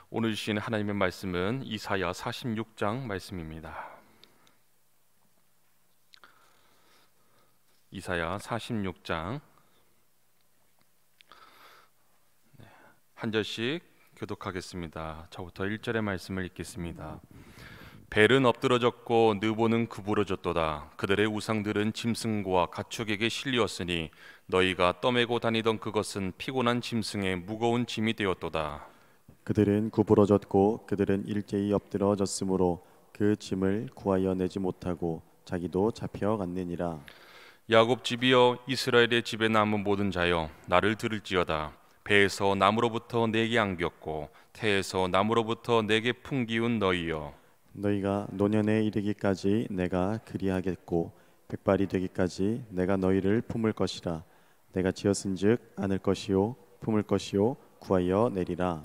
오늘 주신 하나님의 말씀은 이사야 46장 말씀입니다. 이사야 46장 한 절씩 교독하겠습니다. 저부터 1절의 말씀을 읽겠습니다. 벨은 엎드러졌고 느보는 구부러졌도다. 그들의 우상들은 짐승과 가축에게 실리었으니 너희가 떠매고 다니던 그것은 피곤한 짐승의 무거운 짐이 되었도다. 그들은 구부러졌고 그들은 일제히 엎드러졌으므로 그 짐을 구하여 내지 못하고 자기도 잡혀갔느니라. 야곱 집이여, 이스라엘의 집에 남은 모든 자여, 나를 들을지어다. 배에서 나무로부터 내게 안겼고 태에서 나무로부터 내게 풍기운 너희여, 너희가 노년에 이르기까지 내가 그리하겠고 백발이 되기까지 내가 너희를 품을 것이라. 내가 지었은즉 안을 것이요 품을 것이요 구하여 내리라.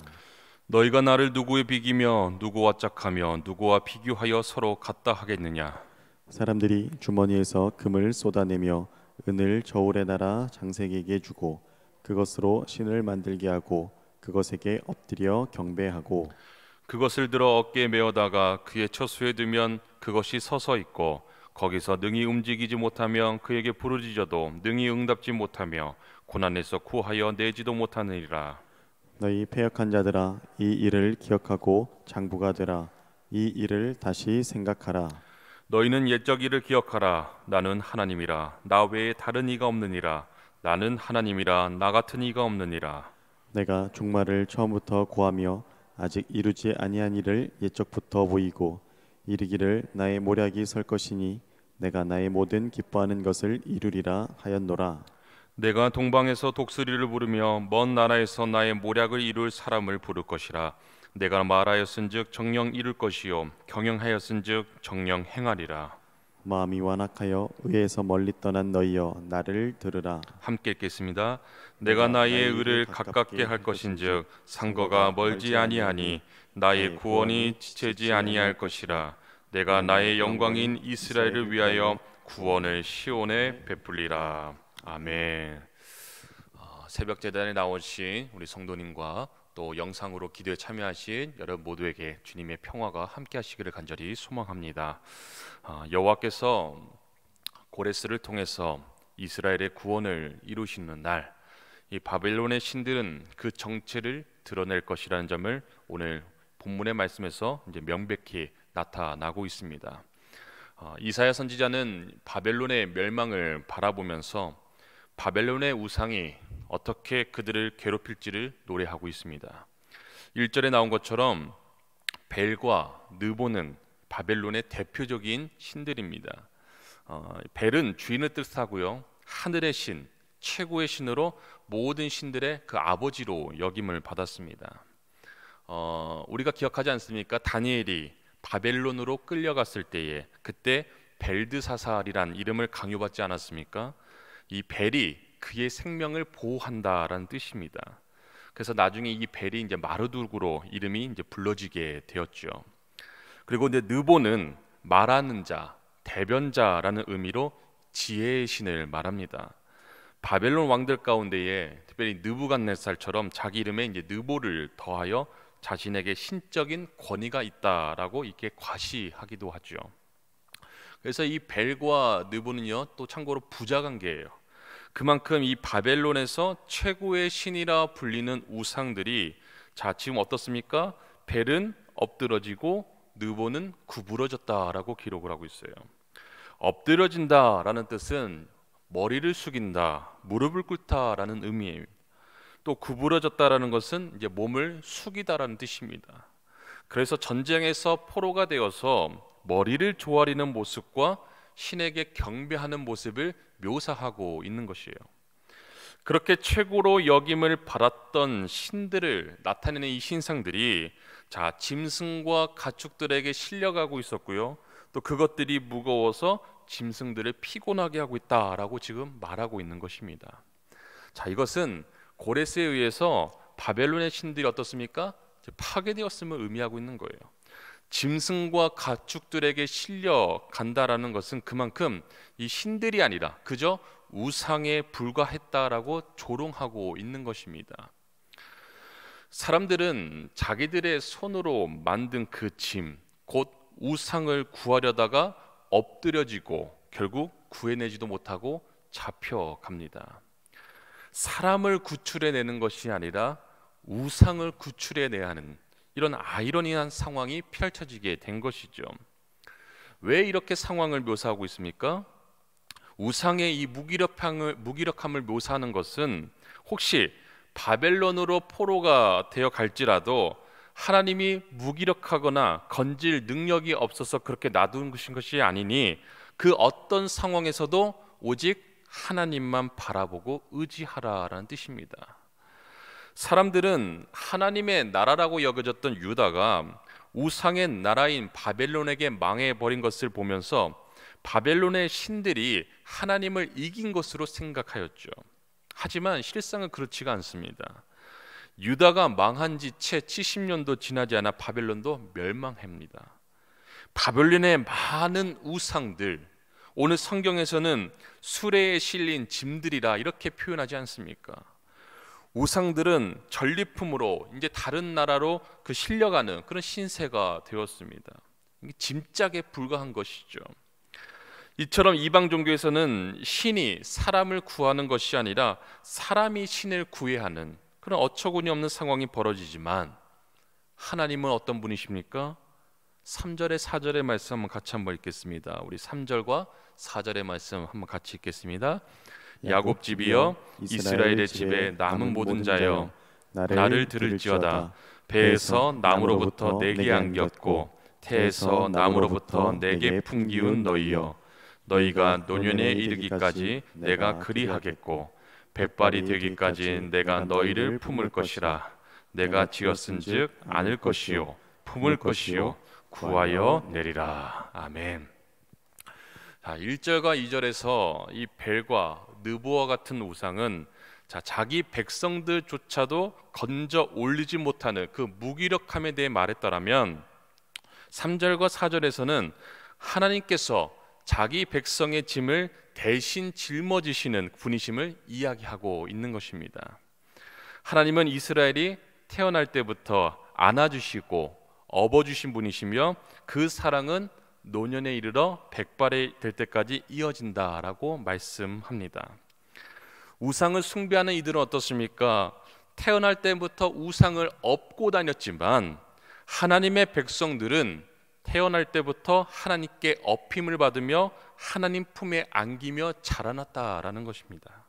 너희가 나를 누구에 비기며 누구와 짝하며 누구와 비교하여 서로 같다 하겠느냐? 사람들이 주머니에서 금을 쏟아내며 은을 저울에 달아 장색에게 주고 그것으로 신을 만들게 하고 그것에게 엎드려 경배하고 그것을 들어 어깨에 메어다가 그의 처수에 두면 그것이 서서 있고 거기서 능히 움직이지 못하며 그에게 부르짖어도 능히 응답지 못하며 고난에서 구하여 내지도 못하느니라. 너희 패역한 자들아 이 일을 기억하고 장부가 되라. 이 일을 다시 생각하라. 너희는 옛적 일을 기억하라. 나는 하나님이라. 나 외에 다른 이가 없느니라. 나는 하나님이라. 나 같은 이가 없느니라. 내가 종말을 처음부터 고하며 아직 이루지 아니한 일을 옛적부터 보이고 이르기를 나의 모략이 설 것이니 내가 나의 모든 기뻐하는 것을 이루리라 하였노라. 내가 동방에서 독수리를 부르며 먼 나라에서 나의 모략을 이룰 사람을 부를 것이라. 내가 말하였은즉 정령 이룰 것이요 경영하였은즉 정령 행하리라. 마음이 완악하여 의에서 멀리 떠난 너희여 나를 들으라. 함께 읽겠습니다. 내가 나의 의를 가깝게 할 것인즉 상거가 멀지 아니하니 나의 구원이 지체지 아니할 것이라. 내가 나의 영광인 이스라엘을 위하여 구원을 시온에 베풀리라. 아멘. 새벽 제단에 나오신 우리 성도님과 또 영상으로 기도에 참여하신 여러분 모두에게 주님의 평화가 함께 하시기를 간절히 소망합니다. 여호와께서 고레스를 통해서 이스라엘의 구원을 이루시는 날, 이 바벨론의 신들은 그 정체를 드러낼 것이라는 점을 오늘 본문의 말씀에서 이제 명백히 나타나고 있습니다. 이사야 선지자는 바벨론의 멸망을 바라보면서 바벨론의 우상이 어떻게 그들을 괴롭힐지를 노래하고 있습니다. 1절에 나온 것처럼 벨과 느보는 바벨론의 대표적인 신들입니다. 벨은 주인을 뜻하고요, 하늘의 신, 최고의 신으로 모든 신들의 그 아버지로 역임을 받았습니다. 우리가 기억하지 않습니까? 다니엘이 바벨론으로 끌려갔을 때에 그때 벨드사살이란 이름을 강요받지 않았습니까? 이 벨이 그의 생명을 보호한다라는 뜻입니다. 그래서 나중에 이 벨이 이제 마르둑으로 이름이 이제 불러지게 되었죠. 그리고 이제 느보는 말하는 자, 대변자라는 의미로 지혜의 신을 말합니다. 바벨론 왕들 가운데에 특별히 느부갓네살처럼 자기 이름에 이제 느보를 더하여 자신에게 신적인 권위가 있다라고 이렇게 과시하기도 하죠. 그래서 이 벨과 느보는요, 또 참고로 부자 관계예요. 그만큼 이 바벨론에서 최고의 신이라 불리는 우상들이 자 지금 어떻습니까? 벨은 엎드러지고 느보는 구부러졌다라고 기록을 하고 있어요. 엎드러진다라는 뜻은 머리를 숙인다, 무릎을 꿇다라는 의미예요. 또 구부러졌다라는 것은 이제 몸을 숙이다라는 뜻입니다. 그래서 전쟁에서 포로가 되어서 머리를 조아리는 모습과 신에게 경배하는 모습을 묘사하고 있는 것이에요. 그렇게 최고로 역임을 받았던 신들을 나타내는 이 신상들이 자 짐승과 가축들에게 실려가고 있었고요, 또 그것들이 무거워서 짐승들을 피곤하게 하고 있다라고 지금 말하고 있는 것입니다. 자, 이것은 고레스에 의해서 바벨론의 신들이 어떻습니까? 파괴되었음을 의미하고 있는 거예요. 짐승과 가축들에게 실려간다라는 것은 그만큼 이 신들이 아니라 그저 우상에 불과했다라고 조롱하고 있는 것입니다. 사람들은 자기들의 손으로 만든 그 짐, 곧 우상을 구하려다가 엎드려지고 결국 구해내지도 못하고 잡혀갑니다. 사람을 구출해내는 것이 아니라 우상을 구출해내야 하는 이런 아이러니한 상황이 펼쳐지게 된 것이죠. 왜 이렇게 상황을 묘사하고 있습니까? 우상의 이 무기력함을 묘사하는 것은 혹시 바벨론으로 포로가 되어 갈지라도 하나님이 무기력하거나 건질 능력이 없어서 그렇게 놔둔 것이 아니니 그 어떤 상황에서도 오직 하나님만 바라보고 의지하라라는 뜻입니다. 사람들은 하나님의 나라라고 여겨졌던 유다가 우상의 나라인 바벨론에게 망해버린 것을 보면서 바벨론의 신들이 하나님을 이긴 것으로 생각하였죠. 하지만 실상은 그렇지가 않습니다. 유다가 망한 지 채 70년도 지나지 않아 바벨론도 멸망합니다. 바벨론의 많은 우상들, 오늘 성경에서는 수레에 실린 짐들이라 이렇게 표현하지 않습니까? 우상들은 전리품으로 이제 다른 나라로 실려가는 그런 신세가 되었습니다. 이게 짐짝에 불과한 것이죠. 이처럼 이방 종교에서는 신이 사람을 구하는 것이 아니라 사람이 신을 구해야 하는 그런 어처구니 없는 상황이 벌어지지만 하나님은 어떤 분이십니까? 3절에 4절의 말씀 같이 한번 읽겠습니다. 우리 3절과 4절의 말씀 한번 같이 읽겠습니다. 야곱 집이여 이스라엘의 집에 남은 모든 자여 나를 들을지어다. 배에서 나무로부터 내게 안겼고 태에서 나무로부터 내게 풍기운 너희여 너희가 노년에 이르기까지 내가 그리하겠고 백발이 되기까지 내가 너희를 품을 것이라. 내가 지었은즉 안을 것이요 품을 것이요 구하여 내리라. 아멘. 자, 1절과 2절에서 이 벨과 느보와 같은 우상은 자기 백성들조차도 건져 올리지 못하는 그 무기력함에 대해 말했더라면 3절과 4절에서는 하나님께서 자기 백성의 짐을 대신 짊어지시는 분이심을 이야기하고 있는 것입니다. 하나님은 이스라엘이 태어날 때부터 안아주시고 업어주신 분이시며 그 사랑은 노년에 이르러 백발이 될 때까지 이어진다라고 말씀합니다. 우상을 숭배하는 이들은 어떻습니까? 태어날 때부터 우상을 업고 다녔지만 하나님의 백성들은 태어날 때부터 하나님께 업힘을 받으며 하나님 품에 안기며 자라났다라는 것입니다.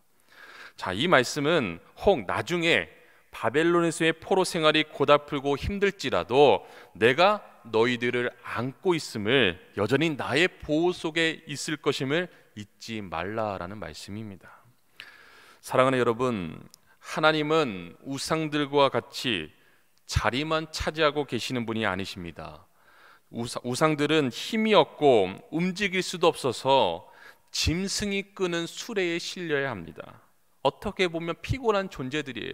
자, 이 말씀은 혹 나중에 바벨론에서의 포로 생활이 고달프고 힘들지라도 내가 너희들을 안고 있음을, 여전히 나의 보호 속에 있을 것임을 잊지 말라라는 말씀입니다. 사랑하는 여러분, 하나님은 우상들과 같이 자리만 차지하고 계시는 분이 아니십니다. 우상들은 힘이 없고 움직일 수도 없어서 짐승이 끄는 수레에 실려야 합니다. 어떻게 보면 피곤한 존재들이에요.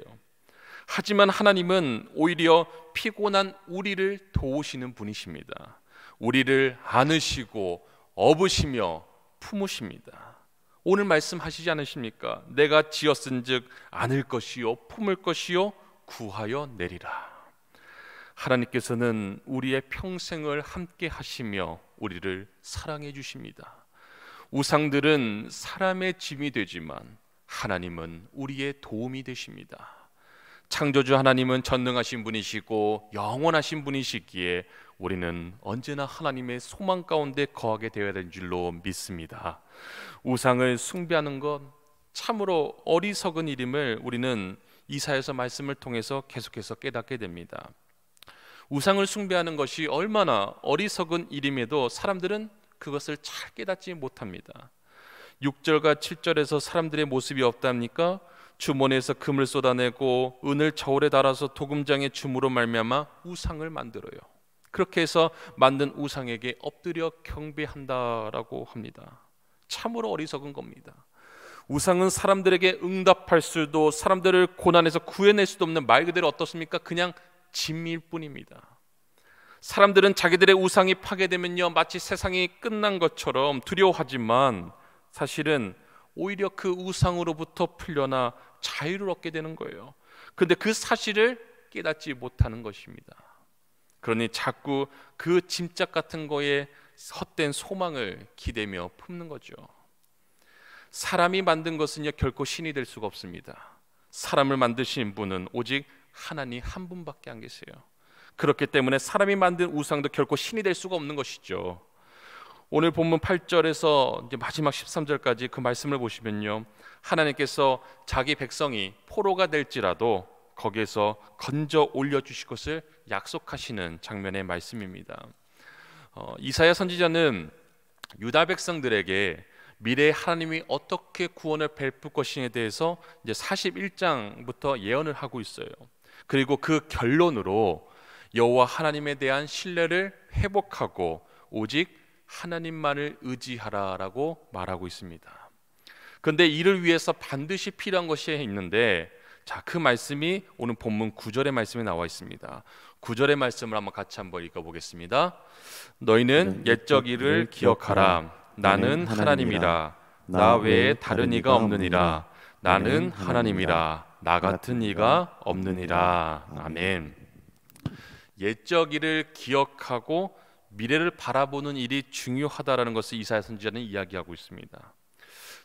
하지만 하나님은 오히려 피곤한 우리를 도우시는 분이십니다. 우리를 안으시고 업으시며 품으십니다. 오늘 말씀하시지 않으십니까? 내가 지었은즉 안을 것이요 품을 것이요 구하여 내리라. 하나님께서는 우리의 평생을 함께 하시며 우리를 사랑해 주십니다. 우상들은 사람의 짐이 되지만 하나님은 우리의 도움이 되십니다. 창조주 하나님은 전능하신 분이시고 영원하신 분이시기에 우리는 언제나 하나님의 소망 가운데 거하게 되어야 될 줄로 믿습니다. 우상을 숭배하는 것 참으로 어리석은 일임을 우리는 이사야서 말씀을 통해서 계속해서 깨닫게 됩니다. 우상을 숭배하는 것이 얼마나 어리석은 일임에도 사람들은 그것을 잘 깨닫지 못합니다. 6절과 7절에서 사람들의 모습이 없답니까? 주머니에서 금을 쏟아내고 은을 저울에 달아서 도금장의 줌으로 말미암아 우상을 만들어요. 그렇게 해서 만든 우상에게 엎드려 경배한다라고 합니다. 참으로 어리석은 겁니다. 우상은 사람들에게 응답할 수도, 사람들을 고난에서 구해낼 수도 없는, 말 그대로 어떻습니까? 그냥 짐일 뿐입니다. 사람들은 자기들의 우상이 파괴되면요 마치 세상이 끝난 것처럼 두려워하지만 사실은 오히려 그 우상으로부터 풀려나 자유를 얻게 되는 거예요. 그런데 그 사실을 깨닫지 못하는 것입니다. 그러니 자꾸 그 짐작 같은 거에 헛된 소망을 기대며 품는 거죠. 사람이 만든 것은요 결코 신이 될 수가 없습니다. 사람을 만드신 분은 오직 하나님 한 분밖에 안 계세요. 그렇기 때문에 사람이 만든 우상도 결코 신이 될 수가 없는 것이죠. 오늘 본문 8절에서 이제 마지막 13절까지 그 말씀을 보시면요, 하나님께서 자기 백성이 포로가 될지라도 거기에서 건져 올려주실 것을 약속하시는 장면의 말씀입니다. 이사야 선지자는 유다 백성들에게 미래에 하나님이 어떻게 구원을 베풀 것인에 대해서 이제 41장부터 예언을 하고 있어요. 그리고 그 결론으로 여호와 하나님에 대한 신뢰를 회복하고 오직 하나님만을 의지하라라고 말하고 있습니다. 그런데 이를 위해서 반드시 필요한 것이 있는데, 자, 그 말씀이 오늘 본문 9절의 말씀에 나와 있습니다. 9절의 말씀을 같이 한번 읽어보겠습니다. 너희는 옛적 일을 기억하라. 나는 하나님이라. 나 외에 다른 이가 없느니라. 나는 하나님이라. 나 같은 이가 없느니라. 아멘. 옛적 일을 기억하고 미래를 바라보는 일이 중요하다라는 것을 이사야 선지자는 이야기하고 있습니다.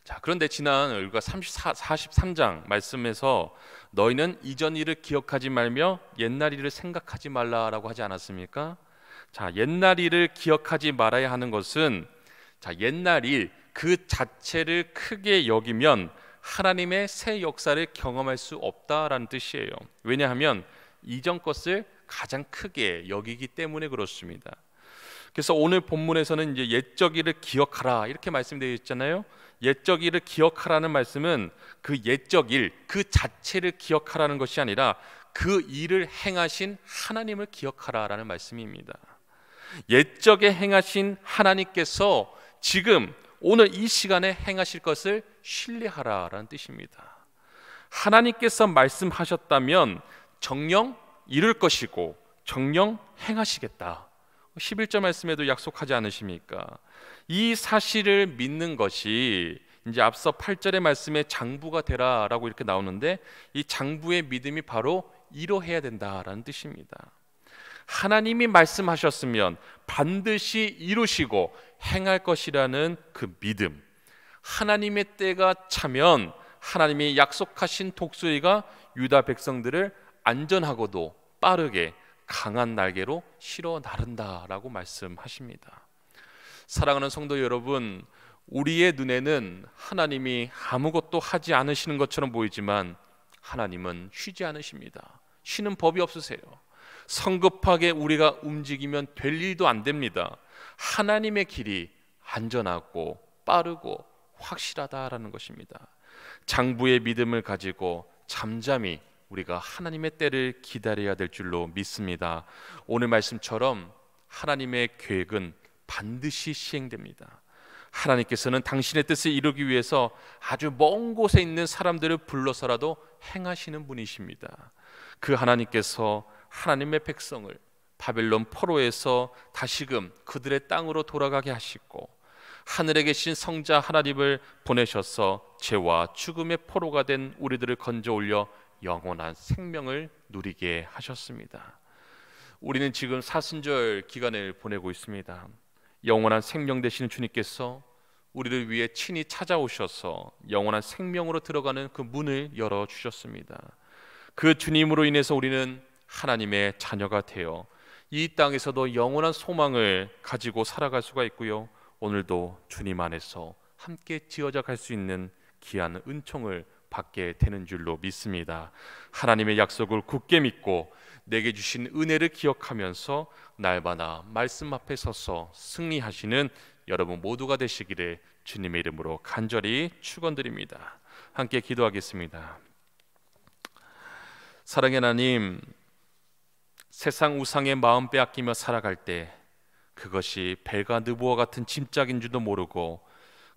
자, 그런데 지난 우리가 43장 말씀에서 너희는 이전 일을 기억하지 말며 옛날 일을 생각하지 말라라고 하지 않았습니까? 자, 옛날 일을 기억하지 말아야 하는 것은, 자, 옛날 일 그 자체를 크게 여기면 하나님의 새 역사를 경험할 수 없다라는 뜻이에요. 왜냐하면 이전 것을 가장 크게 여기기 때문에 그렇습니다. 그래서 오늘 본문에서는 이제 옛적 일을 기억하라 이렇게 말씀되어 있잖아요. 옛적 일을 기억하라는 말씀은 그 옛적 일 그 자체를 기억하라는 것이 아니라 그 일을 행하신 하나님을 기억하라라는 말씀입니다. 옛적에 행하신 하나님께서 지금 오늘 이 시간에 행하실 것을 신뢰하라라는 뜻입니다. 하나님께서 말씀하셨다면 정녕 이룰 것이고 정녕 행하시겠다. 11절 말씀에도 약속하지 않으십니까? 이 사실을 믿는 것이 이제 앞서 8절의 말씀에 장부가 되라라고 이렇게 나오는데, 이 장부의 믿음이 바로 이루어야 된다라는 뜻입니다. 하나님이 말씀하셨으면 반드시 이루시고 행할 것이라는 그 믿음, 하나님의 때가 차면 하나님이 약속하신 독수리가 유다 백성들을 안전하고도 빠르게 강한 날개로 실어 나른다라고 말씀하십니다. 사랑하는 성도 여러분, 우리의 눈에는 하나님이 아무것도 하지 않으시는 것처럼 보이지만 하나님은 쉬지 않으십니다. 쉬는 법이 없으세요. 성급하게 우리가 움직이면 될 일도 안 됩니다. 하나님의 길이 안전하고 빠르고 확실하다라는 것입니다. 장부의 믿음을 가지고 잠잠히 우리가 하나님의 때를 기다려야 될 줄로 믿습니다. 오늘 말씀처럼 하나님의 계획은 반드시 시행됩니다. 하나님께서는 당신의 뜻을 이루기 위해서 아주 먼 곳에 있는 사람들을 불러서라도 행하시는 분이십니다. 그 하나님께서 하나님의 백성을 바벨론 포로에서 다시금 그들의 땅으로 돌아가게 하시고, 하늘에 계신 성자 하나님을 보내셔서 죄와 죽음의 포로가 된 우리들을 건져 올려 영원한 생명을 누리게 하셨습니다. 우리는 지금 사순절 기간을 보내고 있습니다. 영원한 생명 되시는 주님께서 우리를 위해 친히 찾아오셔서 영원한 생명으로 들어가는 그 문을 열어주셨습니다. 그 주님으로 인해서 우리는 하나님의 자녀가 되어 이 땅에서도 영원한 소망을 가지고 살아갈 수가 있고요, 오늘도 주님 안에서 함께 지어져 갈 수 있는 귀한 은총을 받게 되는 줄로 믿습니다. 하나님의 약속을 굳게 믿고 내게 주신 은혜를 기억하면서 날마다 말씀 앞에 서서 승리하시는 여러분 모두가 되시기를 주님의 이름으로 간절히 축원드립니다. 함께 기도하겠습니다. 사랑의 하나님, 세상 우상의 마음 빼앗기며 살아갈 때 그것이 벨과 느보와 같은 짐짝인 줄도 모르고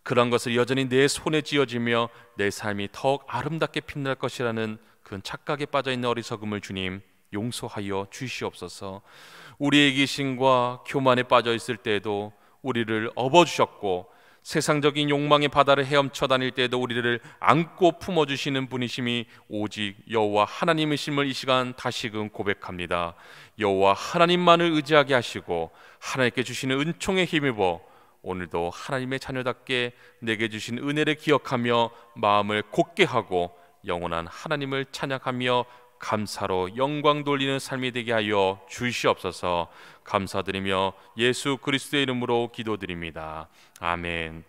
그런 것을 여전히 내 손에 쥐어지며 내 삶이 더욱 아름답게 빛날 것이라는 그런 착각에 빠져있는 어리석음을 주님 용서하여 주시옵소서. 우리의 이기심과 교만에 빠져있을 때에도 우리를 업어주셨고 세상적인 욕망의 바다를 헤엄쳐 다닐 때에도 우리를 안고 품어주시는 분이심이 오직 여호와 하나님이심을 이 시간 다시금 고백합니다. 여호와 하나님만을 의지하게 하시고 하나님께 주시는 은총에 힘입어 오늘도 하나님의 자녀답게 내게 주신 은혜를 기억하며 마음을 굳게 하고 영원한 하나님을 찬양하며 감사로 영광 돌리는 삶이 되게 하여 주시옵소서. 감사드리며 예수 그리스도의 이름으로 기도드립니다. 아멘.